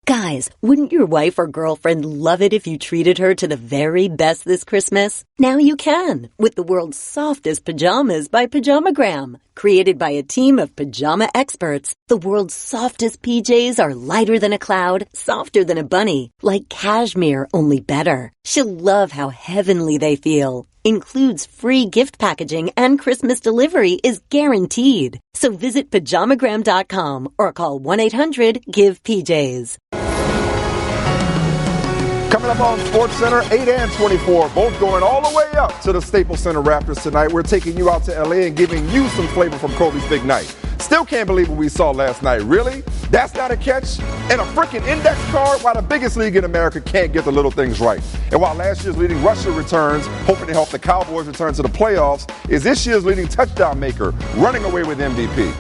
Guys, wouldn't your wife or girlfriend love it if you treated her to the very best this Christmas? Now you can, with the world's softest pajamas by Pajamagram. Created by a team of pajama experts, the world's softest PJs are lighter than a cloud, softer than a bunny, like cashmere, only better. She'll love how heavenly they feel. Includes free gift packaging and Christmas delivery is guaranteed. So visit pajamagram.com or call 1-800-GIVE-PJs. Coming up on SportsCenter, 8 and 24, both going all the way up to the Staples Center Raptors tonight. We're taking you out to L.A. and giving you some flavor from Kobe's big night. Still can't believe what we saw last night. Really? That's not a catch? And a freaking index card? Why the biggest league in America can't get the little things right. And while last year's leading rusher returns, hoping to help the Cowboys return to the playoffs, is this year's leading touchdown maker running away with MVP.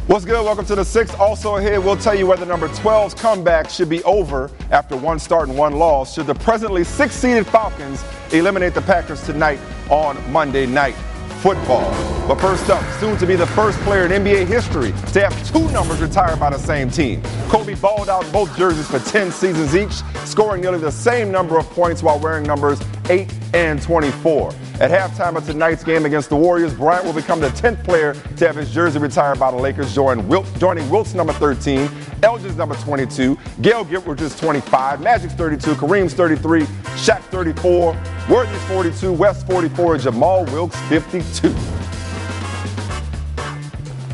What's good? Welcome to the 6th. Also ahead, we'll tell you whether number 12's comeback should be over after one start and one loss. Should the presently 6-seeded Falcons eliminate the Packers tonight on Monday Night Football? But first up, soon to be the first player in NBA history to have two numbers retired by the same team. Kobe balled out in both jerseys for 10 seasons each, scoring nearly the same number of points while wearing numbers 8 and 24. At halftime of tonight's game against the Warriors, Bryant will become the 10th player to have his jersey retired by the Lakers, joining Wilt's number 13, Elgin's number 22, Gail Gilchrist's 25, Magic's 32, Kareem's 33, Shaq's 34, Worthy's 42, West's 44, and Jamal Wilkes 52.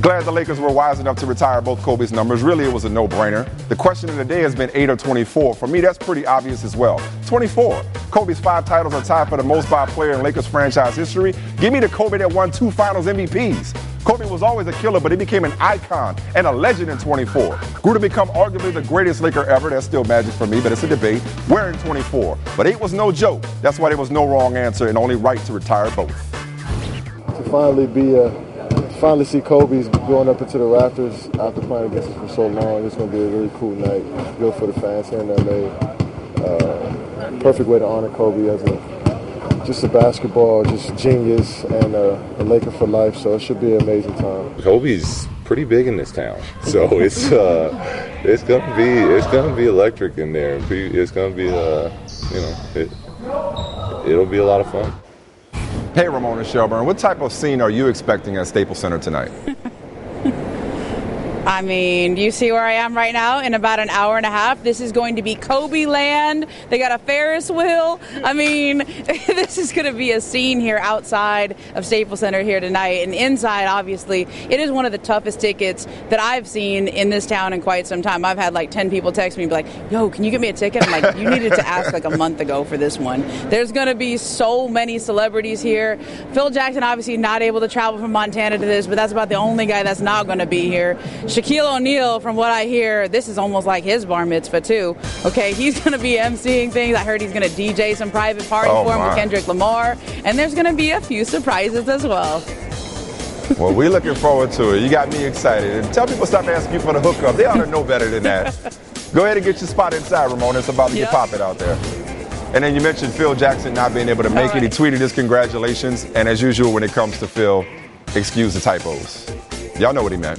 Glad the Lakers were wise enough to retire both Kobe's numbers. Really, it was a no-brainer. The question of the day has been 8 or 24. For me, that's pretty obvious as well. 24. Kobe's 5 titles are tied for the most by a player in Lakers franchise history. Give me the Kobe that won 2 finals MVPs. Kobe was always a killer, but he became an icon and a legend in 24. Grew to become arguably the greatest Laker ever. That's still Magic for me, but it's a debate. Wearing 24. But 8 was no joke. That's why there was no wrong answer and only right to retire both. To finally see Kobe's going up into the Raptors after playing against us for so long. It's going to be a really cool night. Good for the fans here in LA. Perfect way to honor Kobe as just a basketball, just genius, and a Laker for life. So it should be an amazing time. Kobe's pretty big in this town, so it's gonna be electric in there. It's gonna be it'll be a lot of fun. Hey, Ramona Shelburne, what type of scene are you expecting at Staples Center tonight? I mean, do you see where I am right now? In about an hour and a half, this is going to be Kobe land. They got a Ferris wheel. I mean, this is going to be a scene here outside of Staples Center here tonight. And inside, obviously, it is one of the toughest tickets that I've seen in this town in quite some time. I've had like 10 people text me and be like, yo, can you get me a ticket? I'm like, you needed to ask like a month ago for this one. There's going to be so many celebrities here. Phil Jackson obviously not able to travel from Montana to this, but that's about the only guy that's not going to be here. Shaquille O'Neal, from what I hear, this is almost like his bar mitzvah, too. Okay, he's going to be emceeing things. I heard he's going to DJ some private party for him with Kendrick Lamar. And there's going to be a few surprises as well. Well, we're looking forward to it. You got me excited. And tell people stop asking you for the hookup. They ought to know better than that. Go ahead and get your spot inside, Ramona. It's about to get popping out there. And then you mentioned Phil Jackson not being able to make it. He tweeted his congratulations. And as usual, when it comes to Phil, excuse the typos. Y'all know what he meant.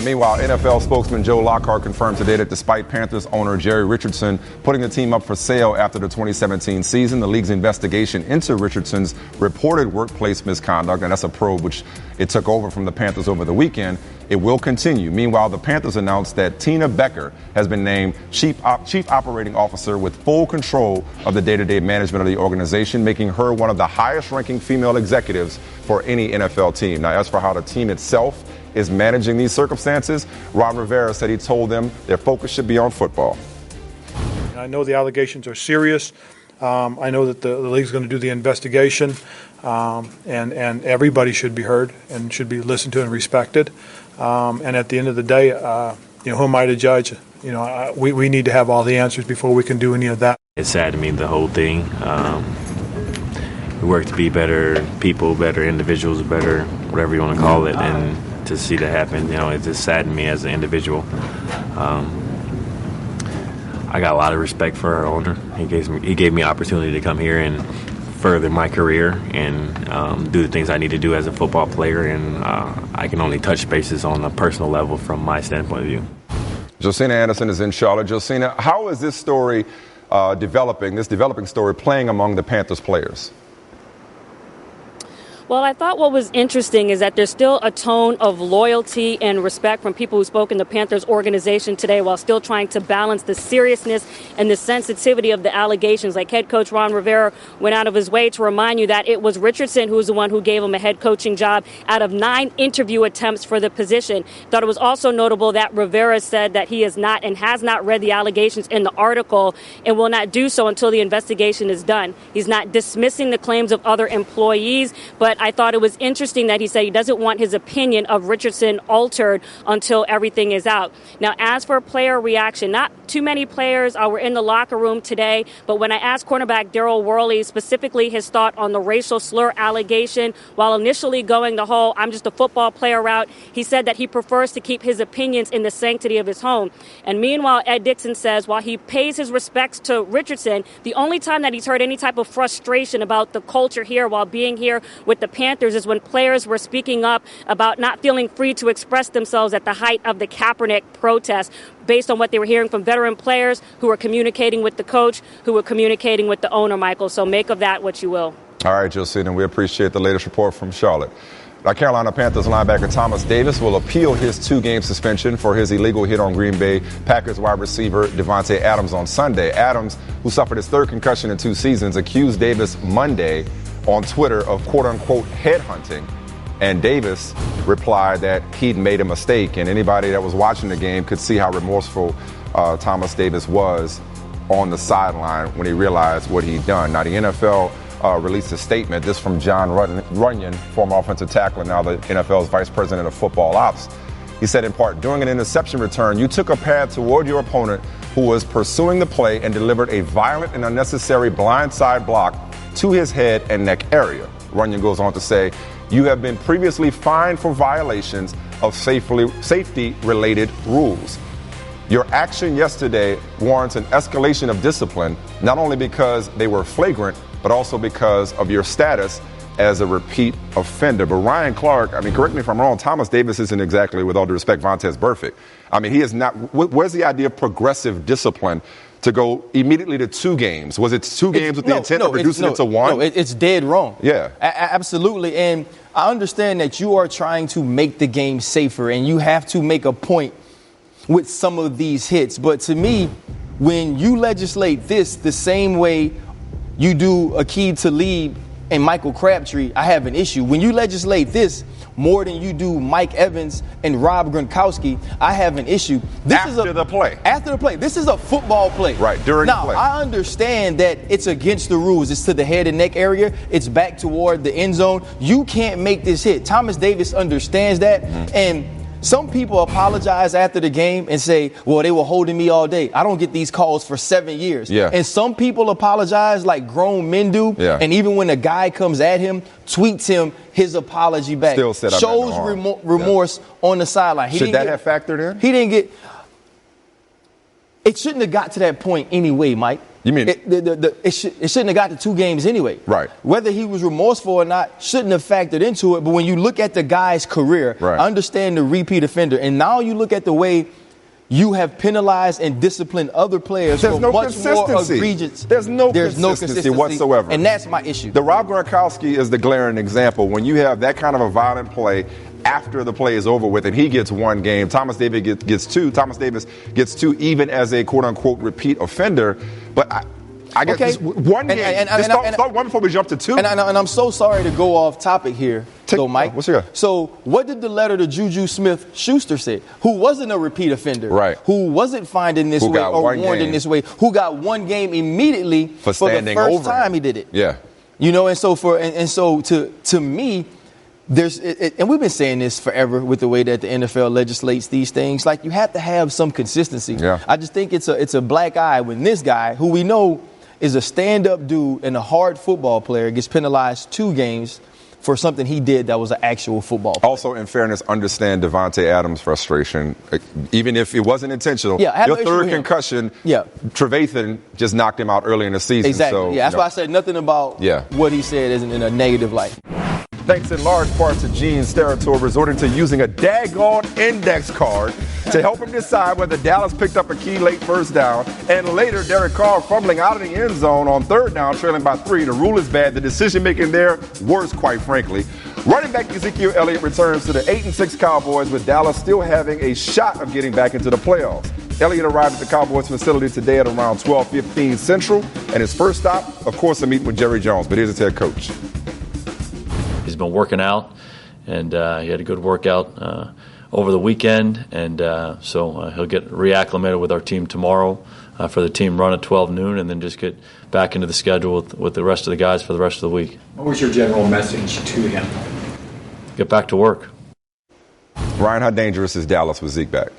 Meanwhile, NFL spokesman Joe Lockhart confirmed today that despite Panthers owner Jerry Richardson putting the team up for sale after the 2017 season, the league's investigation into Richardson's reported workplace misconduct, and that's a probe which it took over from the Panthers over the weekend, it will continue. Meanwhile, the Panthers announced that Tina Becker has been named Chief Operating Officer with full control of the day-to-day management of the organization, making her one of the highest-ranking female executives for any NFL team. Now, as for how the team itself is managing these circumstances, Ron Rivera said he told them their focus should be on football. I know the allegations are serious. I know that the league's going to do the investigation, and everybody should be heard and should be listened to and respected. And at the end of the day, who am I to judge? We need to have all the answers before we can do any of that. It's sad to me, the whole thing. We work to be better people, better individuals, better whatever you want to call it, and to see that happen, it just saddened me as an individual. I got a lot of respect for our owner. He gave me opportunity to come here and further my career and do the things I need to do as a football player. And I can only touch bases on a personal level from my standpoint of view. Josina Anderson is in Charlotte. Josina, how is this story developing story playing among the Panthers players? Well, I thought what was interesting is that there's still a tone of loyalty and respect from people who spoke in the Panthers organization today while still trying to balance the seriousness and the sensitivity of the allegations. Like head coach Ron Rivera went out of his way to remind you that it was Richardson who was the one who gave him a head coaching job out of 9 interview attempts for the position. Thought it was also notable that Rivera said that he is not and has not read the allegations in the article and will not do so until the investigation is done. He's not dismissing the claims of other employees, but I thought it was interesting that he said he doesn't want his opinion of Richardson altered until everything is out. Now, as for player reaction, not too many players were in the locker room today, but when I asked cornerback Daryl Worley specifically his thought on the racial slur allegation, while initially going the whole I'm just a football player route, he said that he prefers to keep his opinions in the sanctity of his home. And meanwhile, Ed Dixon says while he pays his respects to Richardson, the only time that he's heard any type of frustration about the culture here while being here with the Panthers is when players were speaking up about not feeling free to express themselves at the height of the Kaepernick protest based on what they were hearing from veteran players who were communicating with the coach, who were communicating with the owner, Michael. So make of that what you will. All right, Josina, we appreciate the latest report from Charlotte. Now, Carolina Panthers linebacker Thomas Davis will appeal his 2-game suspension for his illegal hit on Green Bay Packers wide receiver Devontae Adams on Sunday. Adams, who suffered his 3rd concussion in 2 seasons, accused Davis Monday on Twitter of quote-unquote headhunting, and Davis replied that he'd made a mistake, and anybody that was watching the game could see how remorseful Thomas Davis was on the sideline when he realized what he'd done. Now, the NFL released a statement, this from John Runyon, former offensive tackler, now the NFL's vice president of football ops. He said in part, during an interception return, you took a path toward your opponent who was pursuing the play and delivered a violent and unnecessary blindside block to his head and neck area. Runyon goes on to say, you have been previously fined for violations of safety-related rules. Your action yesterday warrants an escalation of discipline, not only because they were flagrant, but also because of your status as a repeat offender. But Ryan Clark, I mean, correct me if I'm wrong, Thomas Davis isn't exactly, with all due respect, Vontaze Burfict. I mean, he is not. Where's the idea of progressive discipline to go immediately to 2 games? Was it 2 games with the intent of reducing it to 1? No, it's dead wrong. Yeah. Absolutely. And I understand that you are trying to make the game safer, and you have to make a point with some of these hits. But to me, when you legislate this the same way you do Aqib Talib and Michael Crabtree, I have an issue. When you legislate this more than you do Mike Evans and Rob Gronkowski, I have an issue. After the play. This is a football play. Right, during the play. Now, I understand that it's against the rules. It's to the head and neck area. It's back toward the end zone. You can't make this hit. Thomas Davis understands that. Mm-hmm. And some people apologize after the game and say, well, they were holding me all day. I don't get these calls for 7 years. Yeah. And some people apologize like grown men do. Yeah. And even when a guy comes at him, tweets him his apology back. Still said shows remorse on the sideline. Should that have factored in? He didn't get – it shouldn't have got to that point anyway, Mike. You mean it shouldn't have got to 2 games anyway. Right. Whether he was remorseful or not shouldn't have factored into it. But when you look at the guy's career, right. I understand the repeat offender. And now you look at the way you have penalized and disciplined other players There's for no much more consistency. egregious. There's no consistency whatsoever. And that's my issue. The Rob Gronkowski is the glaring example. When you have that kind of a violent play after the play is over with and he gets 1 game, Thomas Davis gets 2. Thomas Davis gets 2 even as a quote-unquote repeat offender. But I guess okay. 1 game. Start 1 before we jump to 2. And I'm so sorry to go off topic here, Mike. What's your? So what did the letter to Juju Smith-Schuster say? Who wasn't a repeat offender. Right. Who wasn't fined in this way or warned in this way. Who got 1 game immediately for the first time he did it. Yeah. You know, and so to me, and we've been saying this forever with the way that the NFL legislates these things. Like, you have to have some consistency. Yeah. I just think it's a black eye when this guy, who we know is a stand-up dude and a hard football player, gets penalized 2 games for something he did that was an actual football play. Also, in fairness, understand Devontae Adams' frustration. Even if it wasn't intentional, your third concussion, Trevathan just knocked him out early in the season. Exactly. So, that's why I said nothing about what he said isn't in a negative light. Thanks in large part to Gene Steratore resorting to using a daggone index card to help him decide whether Dallas picked up a key late first down, and later Derek Carr fumbling out of the end zone on third down, trailing by 3. The rule is bad. The decision-making there, worse, quite frankly. Running back Ezekiel Elliott returns to the 8-6 Cowboys, with Dallas still having a shot of getting back into the playoffs. Elliott arrived at the Cowboys facility today at around 12:15 Central, and his first stop, of course, a meeting with Jerry Jones. But here's his head coach. He's been working out, and he had a good workout over the weekend, and so he'll get reacclimated with our team tomorrow for the team run at 12 noon, and then just get back into the schedule with the rest of the guys for the rest of the week. What was your general message to him? Get back to work. Ryan, how dangerous is Dallas with Zeke back?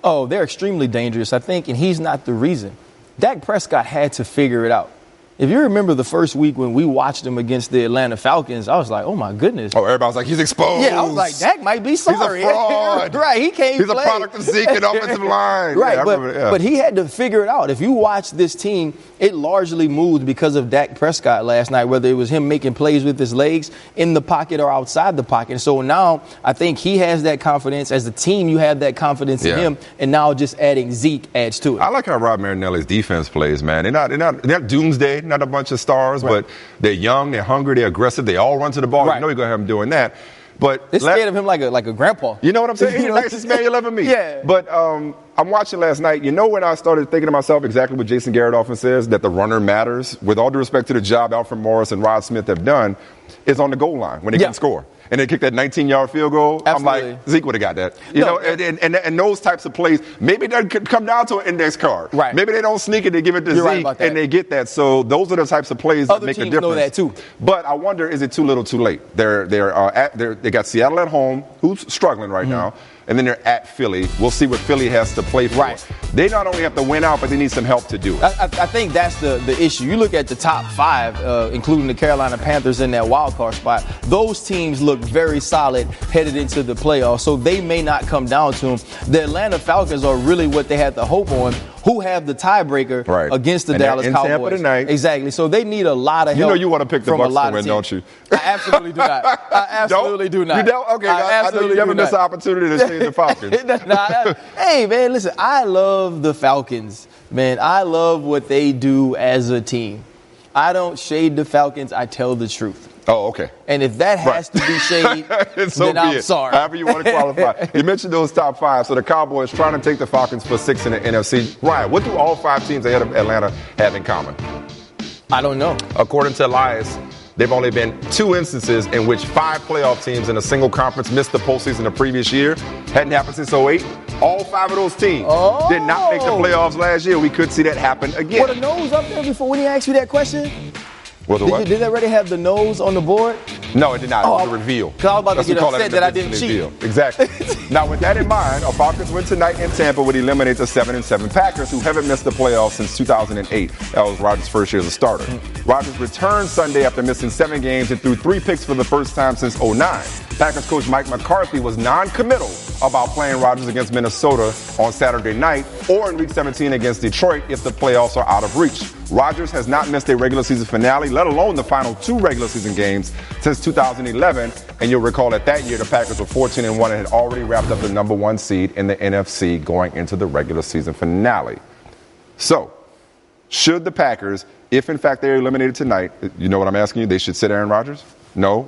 Oh, they're extremely dangerous, I think, and he's not the reason. Dak Prescott had to figure it out. If you remember the first week when we watched him against the Atlanta Falcons, I was like, oh, my goodness. Oh, everybody was like, he's exposed. Yeah, I was like, Dak might be sorry. He's a fraud. Right, he can't He's play. a product of Zeke and offensive line. Right, but he had to figure it out. If you watch this team, it largely moved because of Dak Prescott last night, whether it was him making plays with his legs in the pocket or outside the pocket. So now I think he has that confidence. As a team, you have that confidence in him, and now just adding Zeke adds to it. I like how Rob Marinelli's defense plays, man. They're not doomsday, not a bunch of stars. But they're young, they're hungry, they're aggressive, they all run to the ball. You know you're going to have them doing that. But they're scared of him like a grandpa. You know what I'm saying? He's the nicest man you'll ever meet. Yeah. But I'm watching last night. You know when I started thinking to myself exactly what Jason Garrett often says, that the runner matters, with all due respect to the job Alfred Morris and Rod Smith have done, is on the goal line when they can score. And they kick that 19-yard field goal. Absolutely. I'm like, Zeke would have got that. You know, and those types of plays, maybe that could come down to an index card. Right. Maybe they don't sneak it, they give it to Zeke, and they get that. So those are the types of plays that make a difference. Know that too. But I wonder, is it too little too late? They got Seattle at home, who's struggling right now. And then they're at Philly. We'll see what Philly has to play for. Right. They not only have to win out, but they need some help to do it. I think that's the issue. You look at the top 5, including the Carolina Panthers in that wild card spot. Those teams look very solid headed into the playoffs, so they may not come down to them. The Atlanta Falcons are really what they had to hope on, who have the tiebreaker against the Dallas Cowboys. Tampa tonight. Exactly. So they need a lot of help. You know you want to pick the Bucs to win, don't you? I absolutely do not. I absolutely do not. You don't? Okay, I know you never miss an opportunity to say the Falcons. Hey, man, listen, I love the Falcons. Man, I love what they do as a team. I don't shade the Falcons. I tell the truth. Oh, okay. And if that has to be shade, then I'm sorry. However you want to qualify. You mentioned those top 5. So the Cowboys trying to take the Falcons for 6 in the NFC. Ryan, what do all 5 teams ahead of Atlanta have in common? I don't know. According to Elias, they've only been 2 instances in which 5 playoff teams in a single conference missed the postseason the previous year. Hadn't happened since 2008. All 5 of those teams did not make the playoffs last year. We could see that happen again. Were the nose up there before when he asked you that question? Was it what? Did they already have the nose on the board? No, it did not. It was a reveal. Because I was about to get upset that I didn't cheat. Exactly. Now, with that in mind, a Falcons win tonight in Tampa would eliminate the 7-7 Packers, who haven't missed the playoffs since 2008. That was Rodgers' first year as a starter. Rodgers returned Sunday after missing 7 games and threw 3 picks for the first time since 2009. Packers coach Mike McCarthy was non-committal about playing Rodgers against Minnesota on Saturday night or in Week 17 against Detroit if the playoffs are out of reach. Rodgers has not missed a regular season finale, let alone the final 2 regular season games since 2011. And you'll recall that year the Packers were 14-1 and had already wrapped up the number 1 seed in the NFC going into the regular season finale. So, should the Packers, if in fact they're eliminated tonight, you know what I'm asking you? They should sit Aaron Rodgers? No.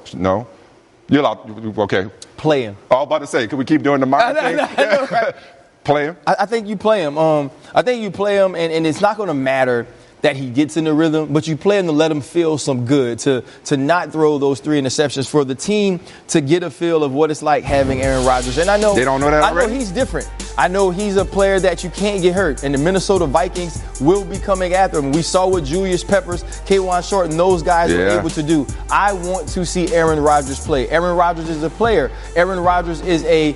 You're allowed. Okay. Play him. I was about to say, can we keep doing the mind thing? Right. Play him? I think you play him. I think you play him, and it's not going to matter that he gets in the rhythm, but you play him to let him feel some good, to not throw those 3 interceptions, for the team to get a feel of what it's like having Aaron Rodgers. And I know they don't know that already? I know he's different. I know he's a player that you can't get hurt, and the Minnesota Vikings will be coming after him. We saw what Julius Peppers, K'Wan Short, and those guys were able to do. I want to see Aaron Rodgers play. Aaron Rodgers is a player. Aaron Rodgers is a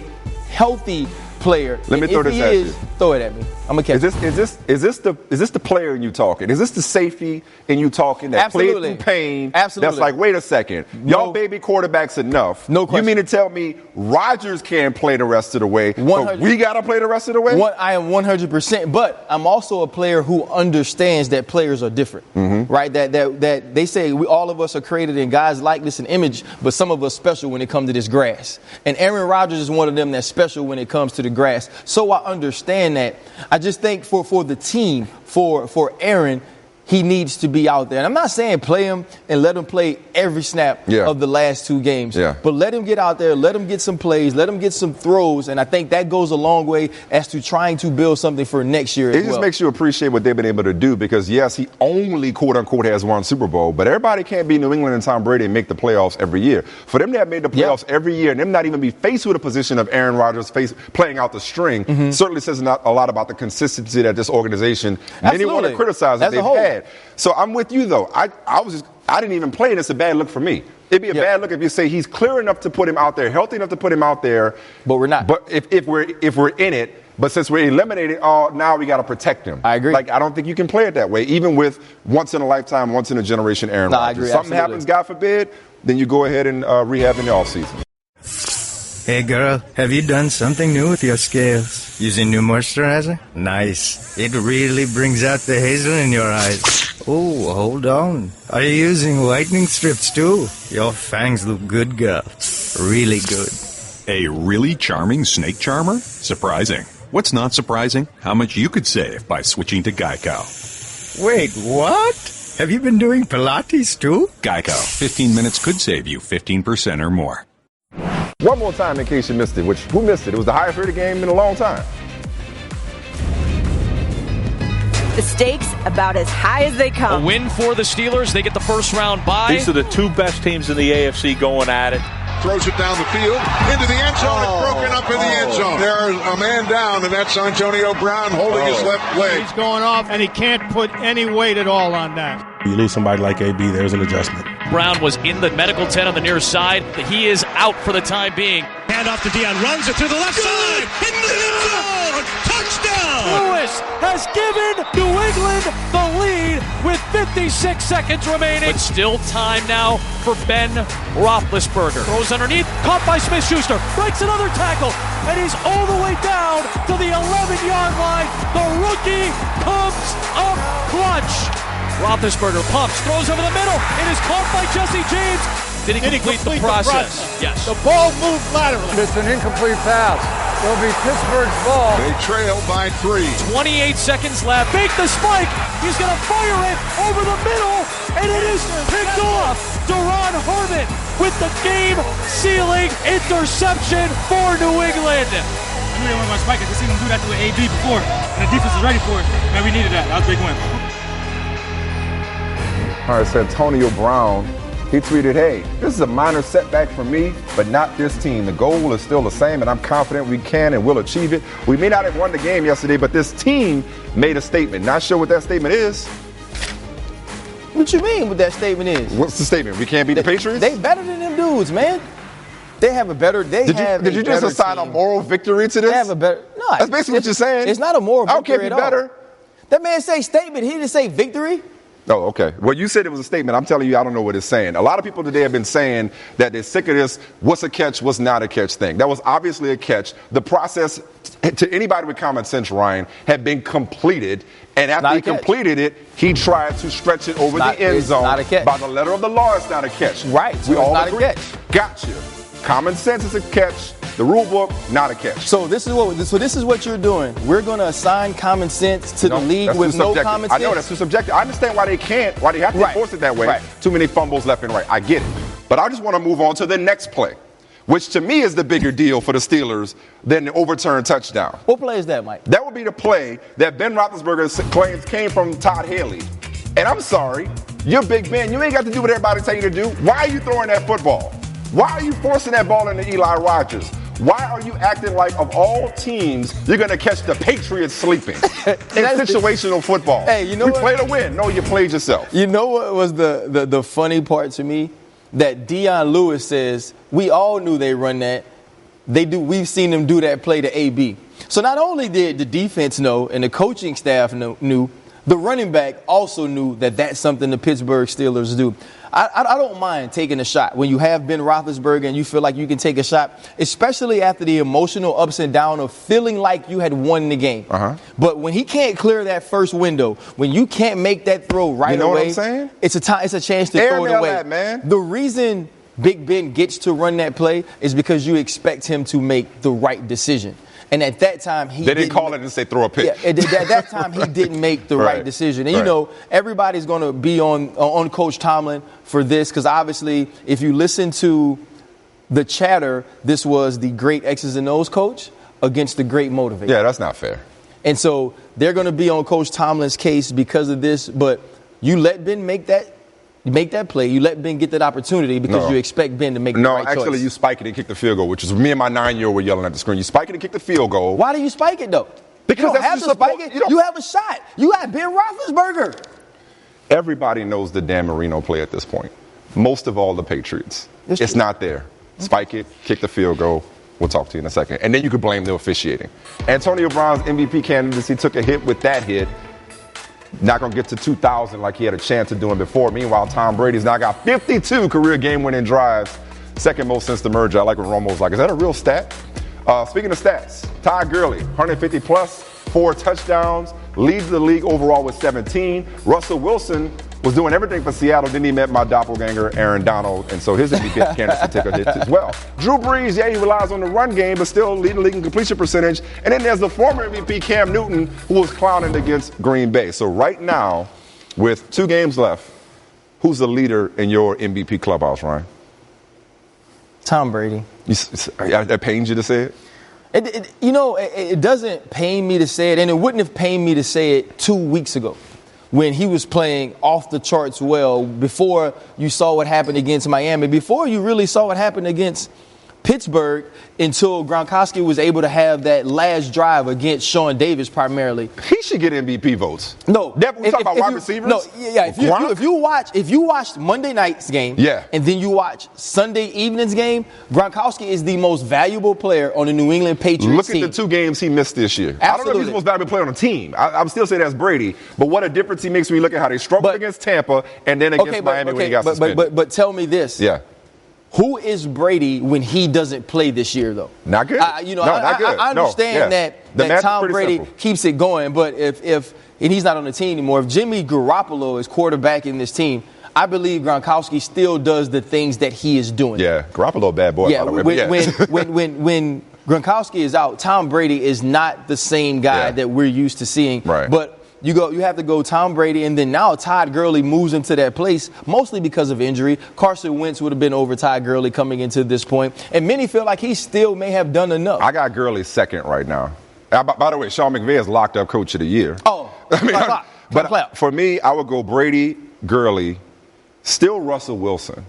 healthy player. Let me throw this at you. Throw it at me. I'm gonna catch him. Is this the player in you talking? Is this the safety in you talking that played through pain? Absolutely. That's like, wait a second. Y'all baby quarterbacks enough. No question. You mean to tell me Rodgers can't play the rest of the way, but we got to play the rest of the way? I am 100%. But I'm also a player who understands that players are different, right? That they say all of us are created in God's likeness and image, but some of us special when it comes to this grass. And Aaron Rodgers is one of them that's special when it comes to the grass. So I understand that. I just think for the team, for Aaron, he needs to be out there. And I'm not saying play him and let him play every snap of the last 2 games. But let him get out there, let him get some plays, let him get some throws. And I think that goes a long way as to trying to build something for next year as well. It just makes you appreciate what they've been able to do because, yes, he only, quote-unquote, has 1 Super Bowl. But everybody can't be New England and Tom Brady and make the playoffs every year. For them to have made the playoffs every year and them not even be faced with a position of Aaron Rodgers playing out the string certainly says a lot about the consistency that this organization, many want to criticize that they've had. So I'm with you, though. I didn't even play, and it's a bad look for me. It'd be a bad look if you say he's clear enough to put him out there, healthy enough to put him out there. But we're not. But if we're in it, but since we're eliminated, now we got to protect him. I agree. Like, I don't think you can play it that way, even with once in a lifetime, once in a generation Aaron Rodgers. I agree. Something happens, God forbid, then you go ahead and rehab in the offseason. Hey girl, have you done something new with your scales? Using new moisturizer? Nice. It really brings out the hazel in your eyes. Oh, hold on. Are you using whitening strips too? Your fangs look good, girl. Really good. A really charming snake charmer? Surprising. What's not surprising? How much you could save by switching to Geico. Wait, what? Have you been doing Pilates too? Geico. 15 minutes could save you 15% or more. One more time in case you missed it, who missed it? It was the highest rated game in a long time. The stakes about as high as they come. A win for the Steelers. They get the first round bye. These are the 2 best teams in the AFC going at it. Throws it down the field into the end zone. It's broken up in the end zone. There's a man down, and that's Antonio Brown holding his left leg. He's going off, and he can't put any weight at all on that. You lose somebody like AB, there's an adjustment. Brown was in the medical tent on the near side. He is out for the time being. Hand off to Dion, runs it to the left side. Into the end zone. Touchdown! Lewis has given New England the lead with 56 seconds remaining. But still time now for Ben Roethlisberger. Throws underneath, caught by Smith-Schuster, breaks another tackle, and he's all the way down to the 11-yard line. The rookie comes up clutch. Roethlisberger pumps, throws over the middle. It is caught by Jesse James. Did he complete the process? Yes. The ball moved laterally. It's an incomplete pass. It'll be Pittsburgh's ball. They trail by 3. 28 seconds left. Make the spike. He's going to fire it over the middle, and it is picked off. Duron Harmon with the game-sealing interception for New England. I knew they weren't going to spike it. I've seen them do that to an AB before, and the defense is ready for it. Man, we needed that. That was a big win. All right, so Antonio Brown, he tweeted, hey, this is a minor setback for me, but not this team. The goal is still the same, and I'm confident we can and will achieve it. We may not have won the game yesterday, but this team made a statement. Not sure what that statement is. What you mean what that statement is? What's the statement? We can't beat the Patriots? They better than them dudes, man. They have a better. Did you just assign a moral victory to this? They have a better. No, that's basically what you're saying. It's not a moral victory. I don't care if you're better. That man say statement. He didn't say victory. Oh, okay. Well, you said it was a statement. I'm telling you, I don't know what it's saying. A lot of people today have been saying that they're sick of this what's a catch, what's not a catch thing. That was obviously a catch. The process, to anybody with common sense, Ryan, had been completed. And after he completed it, he tried to stretch it over the end zone. Not a catch. By the letter of the law, it's not a catch. Right. So we all not agree. A catch. Gotcha. Common sense is a catch. The rule book, not a catch. So this is what you're doing. We're going to assign common sense to the league with no common sense. I know that's too subjective. I understand why they have to enforce it that way. Right. Too many fumbles left and right. I get it. But I just want to move on to the next play, which to me is the bigger deal for the Steelers than the overturned touchdown. What play is that, Mike? That would be the play that Ben Roethlisberger claims came from Todd Haley. And I'm sorry, you're Big Ben. You ain't got to do what everybody tell you to do. Why are you throwing that football? Why are you forcing that ball into Eli Rogers? Why are you acting like, of all teams, you're going to catch the Patriots sleeping in situational football? Hey, you know we what? Play to win. No, you played yourself. You know what was the funny part to me? That Dion Lewis says, we all knew they run that. We've seen them do that play to AB. So not only did the defense know and the coaching staff knew, the running back also knew that that's something the Pittsburgh Steelers do. I don't mind taking a shot when you have Ben Roethlisberger and you feel like you can take a shot, especially after the emotional ups and downs of feeling like you had won the game. But when he can't clear that first window, when you can't make that throw right away, you know what I'm saying? It's a chance to throw it away. That, man. The reason Big Ben gets to run that play is because you expect him to make the right decision. And at that time, they didn't call it and say throw a pitch. Yeah, at that time, he didn't make the right decision. And, you know, everybody's going to be on Coach Tomlin for this because, obviously, if you listen to the chatter, this was the great X's and O's coach against the great motivator. Yeah, that's not fair. And so they're going to be on Coach Tomlin's case because of this. But you let Ben make that play. You let Ben get that opportunity because you expect Ben to make the right choice. No, actually, you spike it and kick the field goal, which is me and my 9-year-old were yelling at the screen. You spike it and kick the field goal. Why do you spike it, though? Because you don't have to spike it. You have a shot. You have Ben Roethlisberger. Everybody knows the Dan Marino play at this point. Most of all the Patriots. It's not there. Spike it, kick the field goal. We'll talk to you in a second. And then you could blame the officiating. Antonio Brown's MVP candidacy took a hit with that hit. Not going to get to 2,000 like he had a chance of doing before. Meanwhile, Tom Brady's now got 52 career game-winning drives, second most since the merger. I like what Romo's like. Is that a real stat? Speaking of stats, Todd Gurley, 150-plus, 4 touchdowns, leads the league overall with 17. Russell Wilson was doing everything for Seattle. Then he met my doppelganger, Aaron Donald, and so his MVP candidacy took a hit as well. Drew Brees, he relies on the run game, but still leading the league in completion percentage. And then there's the former MVP, Cam Newton, who was clowning against Green Bay. So right now, with 2 games left, who's the leader in your MVP clubhouse, Ryan? Tom Brady. That pains you to say it? It doesn't pain me to say it, and it wouldn't have pained me to say it 2 weeks ago when he was playing off the charts well, before you saw what happened against Miami, before you really saw what happened against Pittsburgh, until Gronkowski was able to have that last drive against Sean Davis primarily. He should get MVP votes. No. We talking about wide receivers? No, yeah. If you watch Monday night's game, and then you watch Sunday evening's game, Gronkowski is the most valuable player on the New England Patriots team. Look at the 2 games he missed this year. Absolutely. I don't know if he's the most valuable player on the team. I'm still saying that's Brady. But what a difference he makes when you look at how they struggled against Tampa and then against Miami when he got suspended. But tell me this. Yeah. Who is Brady when he doesn't play this year, though? Not good. Not good. I understand that Tom Brady keeps it going, but if and he's not on the team anymore, if Jimmy Garoppolo is quarterbacking this team, I believe Gronkowski still does the things that he is doing. Yeah, Garoppolo, bad boy. Yeah, by the way, when Gronkowski is out, Tom Brady is not the same guy that we're used to seeing. Right. But you have to go Tom Brady, and then now Todd Gurley moves into that place, mostly because of injury. Carson Wentz would have been over Todd Gurley coming into this point, and many feel like he still may have done enough. I got Gurley second right now. By the way, Sean McVay is locked up Coach of the Year. Oh, but for me, I would go Brady, Gurley, still Russell Wilson.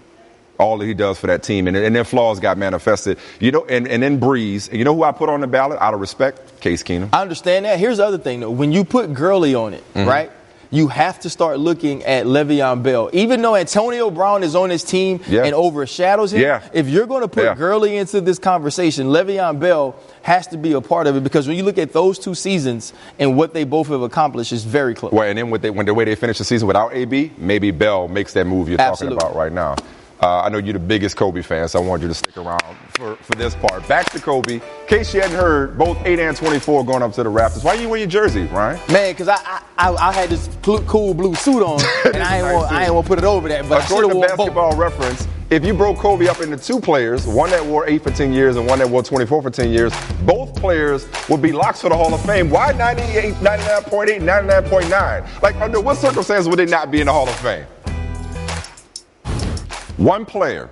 All that he does for that team, and then flaws got manifested, and then Breeze. And you know who I put on the ballot out of respect? Case Keenum. I understand that. Here's the other thing, though. When you put Gurley on it, right, you have to start looking at Le'Veon Bell. Even though Antonio Brown is on his team and overshadows him, if you're going to put Gurley into this conversation, Le'Veon Bell has to be a part of it, because when you look at those 2 seasons and what they both have accomplished, is very close. Well, and then when the way they finish the season without AB, maybe Bell makes that move you're talking about right now. I know you're the biggest Kobe fan, so I want you to stick around for this part. Back to Kobe. In case you hadn't heard, both 8 and 24 going up to the Raptors. Why you wear your jersey, Ryan? Man, because I had this cool blue suit on, and I ain't want to put it over that. But according to Basketball Reference, if you broke Kobe up into 2 players, one that wore 8 for 10 years and one that wore 24 for 10 years, both players would be locks for the Hall of Fame. Why 98, 99.8, 99.9? Like, under what circumstances would they not be in the Hall of Fame? 1 player,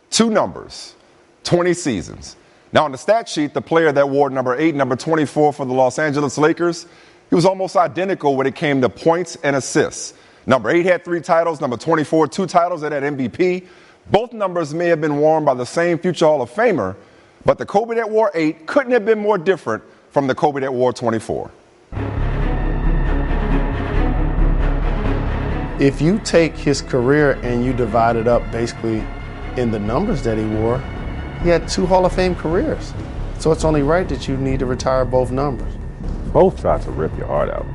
2 numbers, 20 seasons. Now, on the stat sheet, the player that wore number 8, number 24 for the Los Angeles Lakers, he was almost identical when it came to points and assists. Number 8 had 3 titles, number 24, 2 titles that had MVP. Both numbers may have been worn by the same future Hall of Famer, but the Kobe that wore 8 couldn't have been more different from the Kobe that wore 24. If you take his career and you divide it up basically in the numbers that he wore, he had 2 Hall of Fame careers. So it's only right that you need to retire both numbers. Both tried to rip your heart out.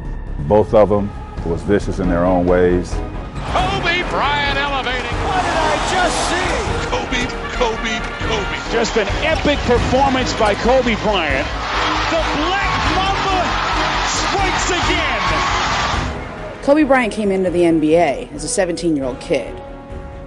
Both of them was vicious in their own ways. Kobe Bryant elevating. What did I just see? Kobe. Just an epic performance by Kobe Bryant. The Black Mamba strikes again. Kobe Bryant came into the NBA as a 17-year-old kid.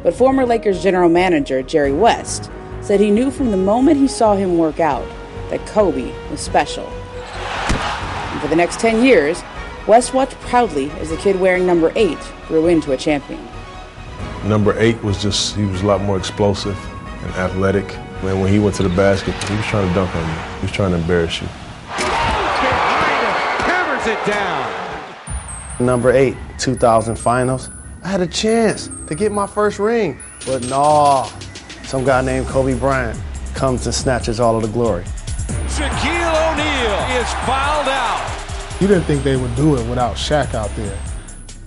But former Lakers general manager Jerry West said he knew from the moment he saw him work out that Kobe was special. And for the next 10 years, West watched proudly as the kid wearing number 8 grew into a champion. Number 8 he was a lot more explosive and athletic. And when he went to the basket, he was trying to dunk on you. He was trying to embarrass you. Behind it, hammers it down. Number 8, 2000 finals. I had a chance to get my first ring, but no, some guy named Kobe Bryant comes and snatches all of the glory. Shaquille O'Neal is fouled out. You didn't think they would do it without Shaq out there.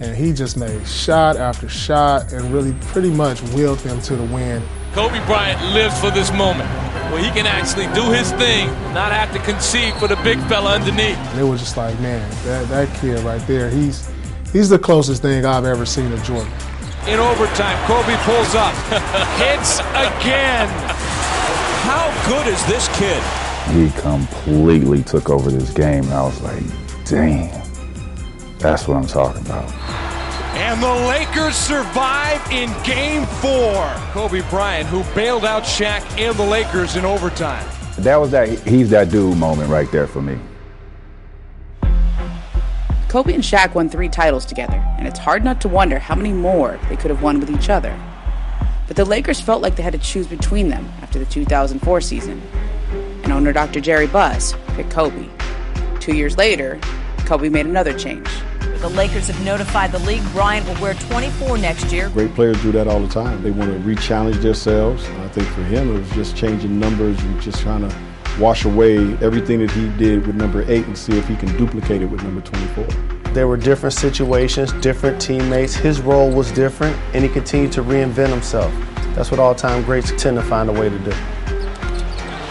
And he just made shot after shot and really pretty much willed them to the win. Kobe Bryant lives for this moment where he can actually do his thing, not have to concede for the big fella underneath. And it was just like, man, that kid right there, he's the closest thing I've ever seen to Jordan. In overtime, Kobe pulls up, hits again. How good is this kid? He completely took over this game, and I was like, damn, that's what I'm talking about. And the Lakers survive in Game 4. Kobe Bryant, who bailed out Shaq and the Lakers in overtime. That was he's that dude moment right there for me. Kobe and Shaq won 3 titles together, and it's hard not to wonder how many more they could have won with each other. But the Lakers felt like they had to choose between them after the 2004 season. And owner Dr. Jerry Buss picked Kobe. 2 years later, Kobe made another change. The Lakers have notified the league Bryant will wear 24 next year. Great players do that all the time. They want to re-challenge themselves. I think for him, it was just changing numbers and just trying to wash away everything that he did with number 8 and see if he can duplicate it with number 24. There were different situations, different teammates. His role was different, and he continued to reinvent himself. That's what all-time greats tend to find a way to do.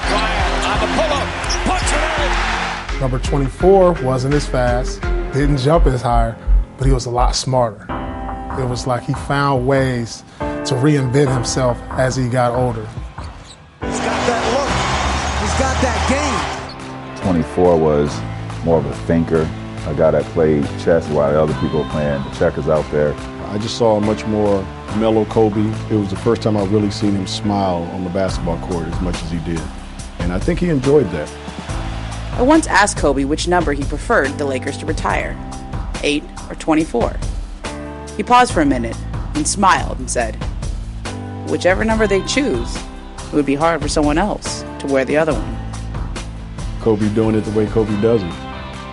Bryant on the pull-up, punch it at it. Number 24 wasn't as fast, didn't jump as high, but he was a lot smarter. It was like he found ways to reinvent himself as he got older. He's got that look. He's got that game. 24 was more of a thinker, a guy that played chess while the other people were playing the checkers out there. I just saw a much more mellow Kobe. It was the first time I really seen him smile on the basketball court as much as he did. And I think he enjoyed that. I once asked Kobe which number he preferred the Lakers to retire, 8 or 24. He paused for a minute and smiled and said, whichever number they choose, it would be hard for someone else to wear the other one. Kobe doing it the way Kobe does it.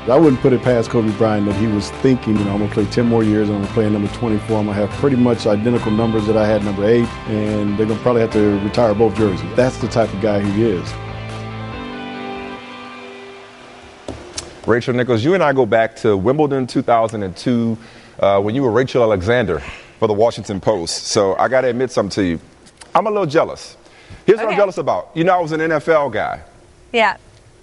I wouldn't put it past Kobe Bryant that he was thinking, I'm going to play 10 more years, I'm going to play number 24, I'm going to have pretty much identical numbers that I had number 8, and they're going to probably have to retire both jerseys. That's the type of guy he is. Rachel Nichols, you and I go back to Wimbledon 2002 when you were Rachel Alexander for the Washington Post. So I got to admit something to you. I'm a little jealous. Here's what I'm jealous about. You know, I was an NFL guy. Yeah.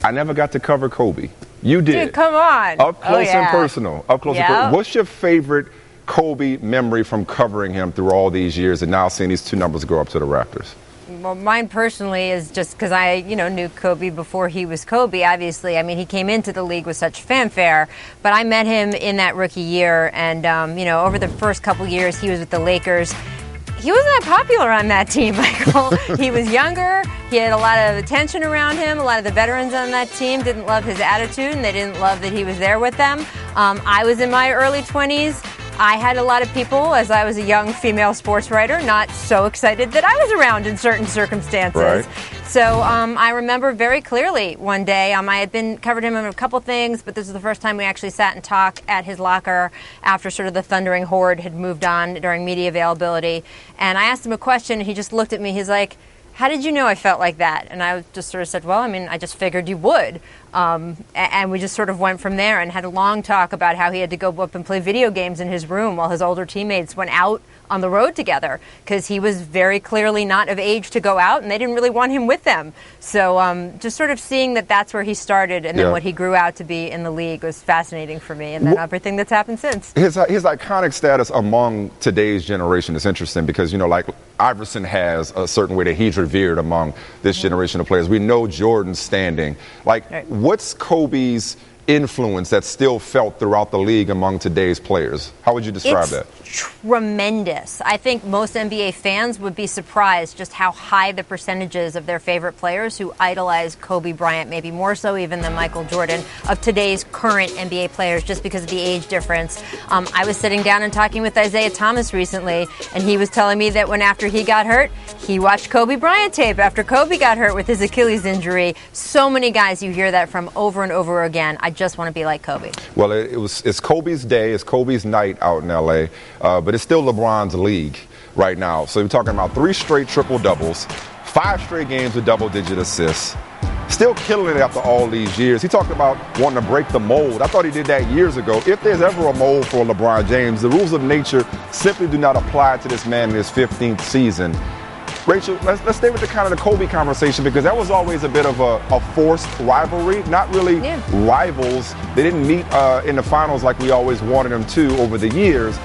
I never got to cover Kobe. You did. Dude, come on. Up close and personal. Up close and personal. What's your favorite Kobe memory from covering him through all these years and now seeing these 2 numbers go up to the Raptors? Well, mine personally is just because I, knew Kobe before he was Kobe, obviously. I mean, he came into the league with such fanfare, but I met him in that rookie year, and, over the first couple years he was with the Lakers. He wasn't that popular on that team, Michael. He was younger. He had a lot of attention around him. A lot of the veterans on that team didn't love his attitude, and they didn't love that he was there with them. I was in my early 20s. I had a lot of people, as I was a young female sports writer, not so excited that I was around in certain circumstances. Right. So I remember very clearly one day, I had covered him in a couple things, but this is the first time we actually sat and talked at his locker after sort of the thundering horde had moved on during media availability. And I asked him a question, and he just looked at me. He's like, how did you know I felt like that? And I just sort of said, well, I just figured you would. And we just sort of went from there and had a long talk about how he had to go up and play video games in his room while his older teammates went out on the road together because he was very clearly not of age to go out, and they didn't really want him with them. So just sort of seeing that that's where he started and then what he grew out to be in the league was fascinating for me, and then everything that's happened since. His iconic status among today's generation is interesting because, like Iverson has a certain way that he's revered among this generation of players. We know Jordan's standing. What's Kobe's influence that's still felt throughout the league among today's players? How would you describe that? Tremendous. I think most NBA fans would be surprised just how high the percentages of their favorite players who idolize Kobe Bryant, maybe more so even than Michael Jordan, of today's current NBA players just because of the age difference. I was sitting down and talking with Isaiah Thomas recently, and he was telling me that when after he got hurt, he watched Kobe Bryant tape after Kobe got hurt with his Achilles injury. So many guys you hear that from over and over again. I just want to be like Kobe. Well, it's Kobe's day. It's Kobe's night out in L.A., but it's still LeBron's league right now. So you're talking about 3 straight triple-doubles, 5 straight games with double-digit assists, still killing it after all these years. He talked about wanting to break the mold. I thought he did that years ago. If there's ever a mold for LeBron James, the rules of nature simply do not apply to this man in his 15th season. Rachel, let's stay with the kind of the Kobe conversation because that was always a bit of a forced rivalry, not really rivals. They didn't meet in the finals like we always wanted them to over the years.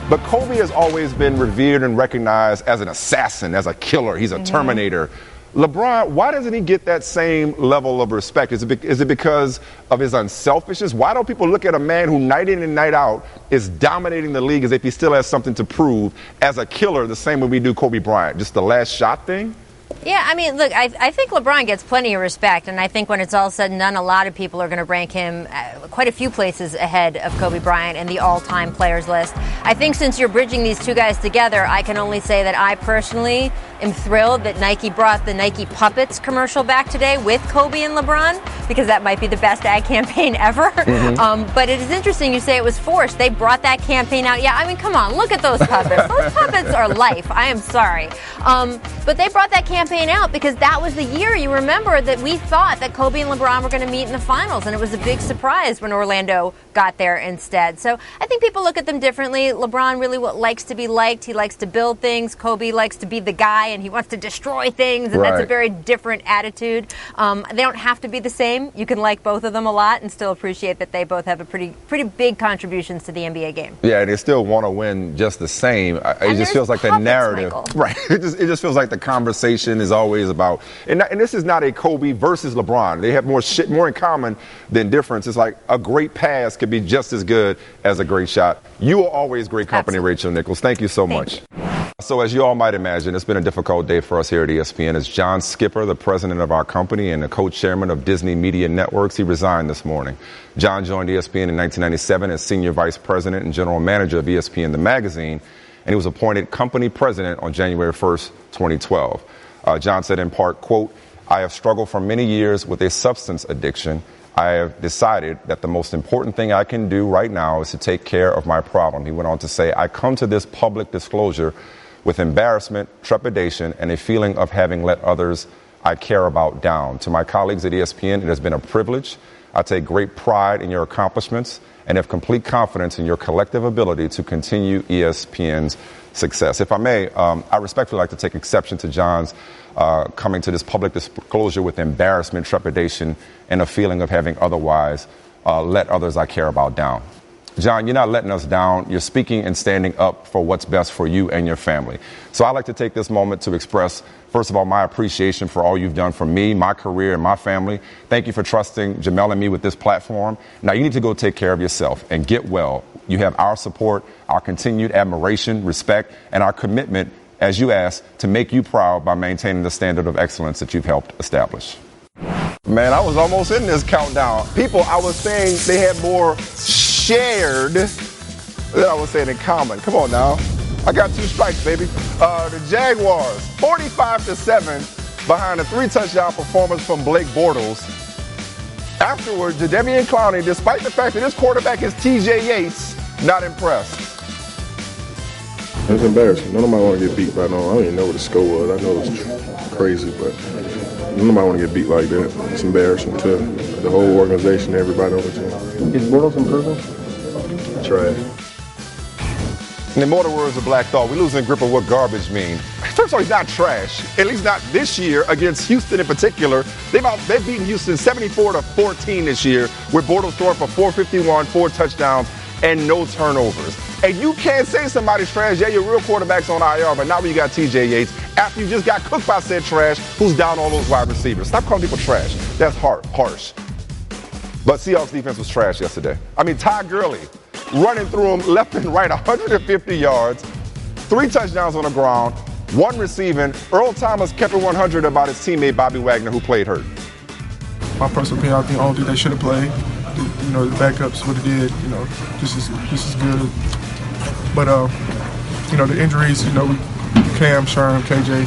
But Kobe has always been revered and recognized as an assassin, as a killer. He's a Terminator. LeBron, why doesn't he get that same level of respect? Is it because of his unselfishness? Why don't people look at a man who night in and night out is dominating the league as if he still has something to prove as a killer the same way we do Kobe Bryant? Just the last shot thing? Yeah, I mean, look, I think LeBron gets plenty of respect, and I think when it's all said and done, a lot of people are going to rank him quite a few places ahead of Kobe Bryant in the all-time players list. I think since you're bridging these two guys together, I can only say that I personally am thrilled that Nike brought the Nike Puppets commercial back today with Kobe and LeBron, because that might be the best ad campaign ever. But it is interesting you say it was forced. They brought that campaign out. Yeah, I mean, come on, look at those puppets. Those puppets are life. I am sorry. But they brought that campaign out because that was the year, you remember, that we thought that Kobe and LeBron were going to meet in the finals, and it was a big surprise when Orlando got there instead. So I think people look at them differently. LeBron really likes to be liked. He likes to build things. Kobe likes to be the guy, and he wants to destroy things, and that's a very different attitude. They don't have to be the same. You can like both of them a lot and still appreciate that they both have a pretty big contributions to the NBA game. Yeah, and they still want to win just the same. It just feels like the narrative. Michael. Right. It just feels like the conversation is always about, and this is not a Kobe versus LeBron. They have more in common than difference. It's like a great pass could be just as good as a great shot. You are always great company, Rachel Nichols. Thank you so much. So as you all might imagine, it's been a difficult day for us here at ESPN. As John Skipper, the president of our company and the co-chairman of Disney Media Networks, he resigned this morning. John joined ESPN in 1997 as senior vice president and general manager of ESPN, the magazine, and he was appointed company president on January 1st, 2012. John said in part, quote, "I have struggled for many years with a substance addiction. I have decided that the most important thing I can do right now is to take care of my problem." He went on to say, "I come to this public disclosure with embarrassment, trepidation, and a feeling of having let others I care about down. To my colleagues at ESPN, it has been a privilege. I take great pride in your accomplishments and have complete confidence in your collective ability to continue ESPN's success." If I may, I respectfully like to take exception to John's coming to this public disclosure with embarrassment, trepidation, and a feeling of having otherwise let others I care about down. John, you're not letting us down. You're speaking and standing up for what's best for you and your family. So I'd like to take this moment to express, first of all, my appreciation for all you've done for me, my career, and my family. Thank you for trusting Jamel and me with this platform. Now you need to go take care of yourself and get well. You have our support, our continued admiration, respect, and our commitment, as you asked, to make you proud by maintaining the standard of excellence that you've helped establish. Man, I was almost in this countdown. People, I was saying they had more shared than I was saying in common. Come on now. I got 2 strikes, baby. The Jaguars, 45-7 behind a 3-touchdown performance from Blake Bortles. Afterwards, Jadeveon Clowney, despite the fact that his quarterback is TJ Yates, not impressed. It's embarrassing. Nobody want to get beat by no. I don't even know what the score was. I know it's crazy, but nobody want to get beat like that. It's embarrassing to the whole organization, everybody on the team. Is Bortles improving? Trash. In the immortal words of Black Thought, we're losing grip of what garbage means. First of all, he's not trash, at least not this year against Houston in particular. They've beaten Houston 74-14 this year, with Bortles throwing for 451, 4 touchdowns, and no turnovers. And you can't say somebody's trash. Yeah, your real quarterback's on IR, but not when you got TJ Yates after you just got cooked by said trash who's down all those wide receivers. Stop calling people trash. That's harsh. But Seahawks defense was trash yesterday. I mean, Ty Gurley running through them left and right, 150 yards, 3 touchdowns on the ground, 1 receiving. Earl Thomas kept it 100 about his teammate Bobby Wagner, who played hurt. My personal opinion, I think the only thing they should have played, the backups would have did, just as good. But, the injuries, Cam, Sherm, KJ,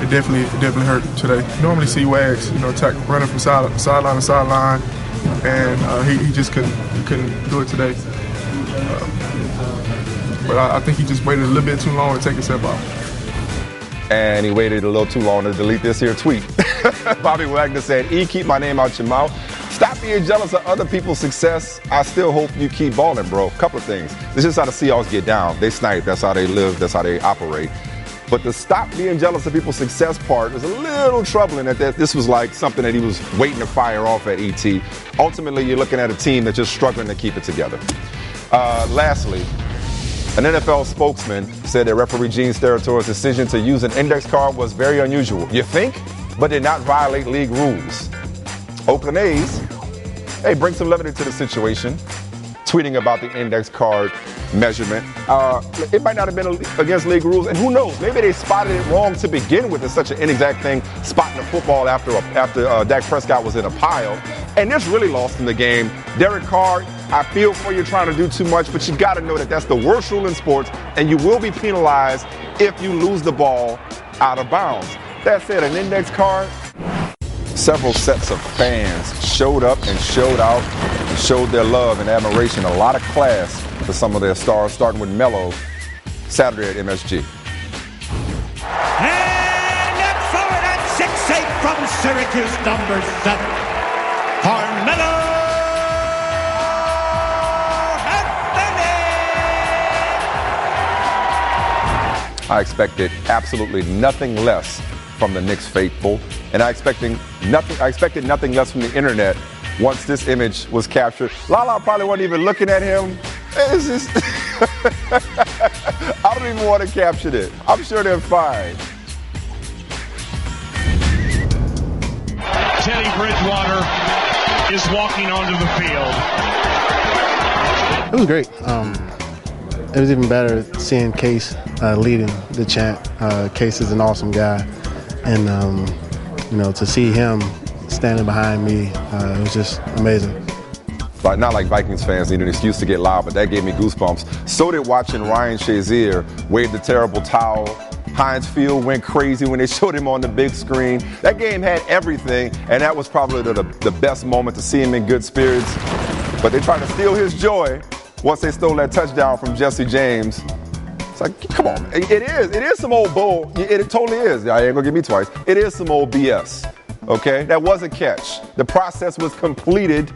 it definitely hurt today. You normally see Wags, running from sideline to sideline, and he just couldn't do it today. But I think he just waited a little bit too long to take a step off. And he waited a little too long to delete this here tweet. Bobby Wagner said, keep my name out your mouth. Stop being jealous of other people's success. I still hope you keep balling, bro. Couple of things. This is how the Seahawks get down. They snipe. That's how they live. That's how they operate. But the stop being jealous of people's success part is a little troubling that this was like something that he was waiting to fire off at ET. Ultimately, you're looking at a team that's just struggling to keep it together. Lastly, an NFL spokesman said that referee Gene Sterator's decision to use an index card was very unusual. You think? But did not violate league rules. Oakland A's, bring some levity to the situation, tweeting about the index card measurement. It might not have been against league rules, and who knows? Maybe they spotted it wrong to begin with. It's such an inexact thing, spotting a football after Dak Prescott was in a pile. And this really lost in the game. Derek Carr, I feel for you trying to do too much, but you got to know that that's the worst rule in sports, and you will be penalized if you lose the ball out of bounds. That said, an index card, several sets of fans showed up and showed out and showed their love and admiration, a lot of class for some of their stars, starting with Melo Saturday at MSG. And up forward at 6'8" from Syracuse, number 7, Carmelo Anthony. I expected absolutely nothing less from the Knicks faithful, and I expected nothing less from the internet once this image was captured. Lala probably wasn't even looking at him. It's just I don't even want to capture it. I'm sure they're fine. Teddy Bridgewater is walking onto the field. It was great. It was even better seeing Case leading the chant. Case is an awesome guy. And, to see him standing behind me, it was just amazing. But not like Vikings fans need an excuse to get loud, but that gave me goosebumps. So did watching Ryan Shazier wave the terrible towel. Heinz Field went crazy when they showed him on the big screen. That game had everything, and that was probably the best moment to see him in good spirits. But they tried to steal his joy once they stole that touchdown from Jesse James. It's like, come on, it is some old bull. It totally is. I ain't gonna give me twice. It is some old BS, okay? That was a catch. The process was completed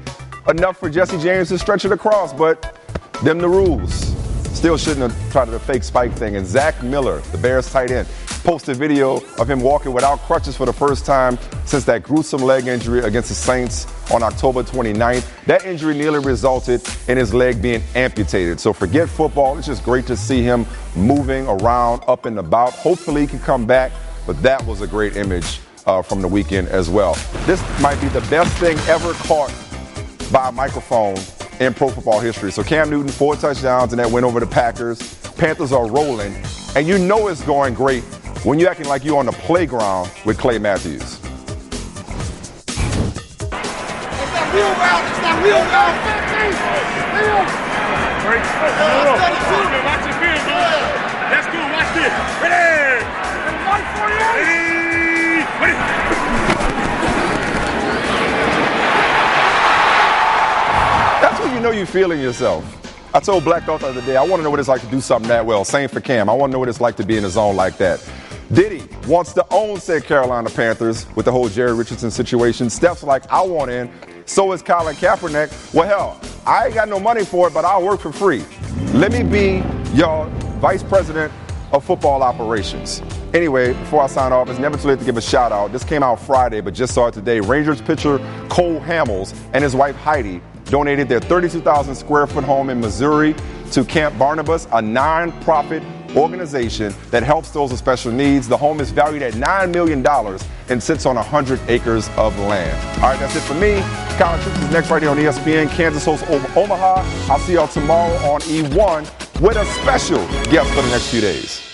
enough for Jesse James to stretch it across, but them the rules. Still shouldn't have tried the fake spike thing. And Zach Miller, the Bears tight end, posted video of him walking without crutches for the first time since that gruesome leg injury against the Saints on October 29th. That injury nearly resulted in his leg being amputated. So forget football. It's just great to see him moving around, up and about. Hopefully he can come back, but that was a great image from the weekend as well. This might be the best thing ever caught by a microphone in pro football history. So Cam Newton, 4 touchdowns, and that win over the Packers. Panthers are rolling, and you know it's going great when you're acting like you're on the playground with Clay Matthews. It's that wheel route. It's that wheel route. Watch your feet, man. That's good. Watch this. Ready. 148. Ready. That's when you know you're feeling yourself. I told Black Thought the other day, I want to know what it's like to do something that well. Same for Cam. I want to know what it's like to be in a zone like that. Diddy wants to own said Carolina Panthers with the whole Jerry Richardson situation. Steph's like, I want in. So is Colin Kaepernick. Well, hell, I ain't got no money for it, but I'll work for free. Let me be your Vice President of Football Operations. Anyway, before I sign off, it's never too late to give a shout out. This came out Friday, but just saw it today. Rangers pitcher Cole Hamels and his wife Heidi donated their 32,000 square foot home in Missouri to Camp Barnabas, a non-profit organization that helps those with special needs. The home is valued at $9 million and sits on 100 acres of land. All right, that's it for me. Colin Troops is next right here on ESPN. Kansas hosts Omaha. I'll see y'all tomorrow on E1 with a special guest for the next few days.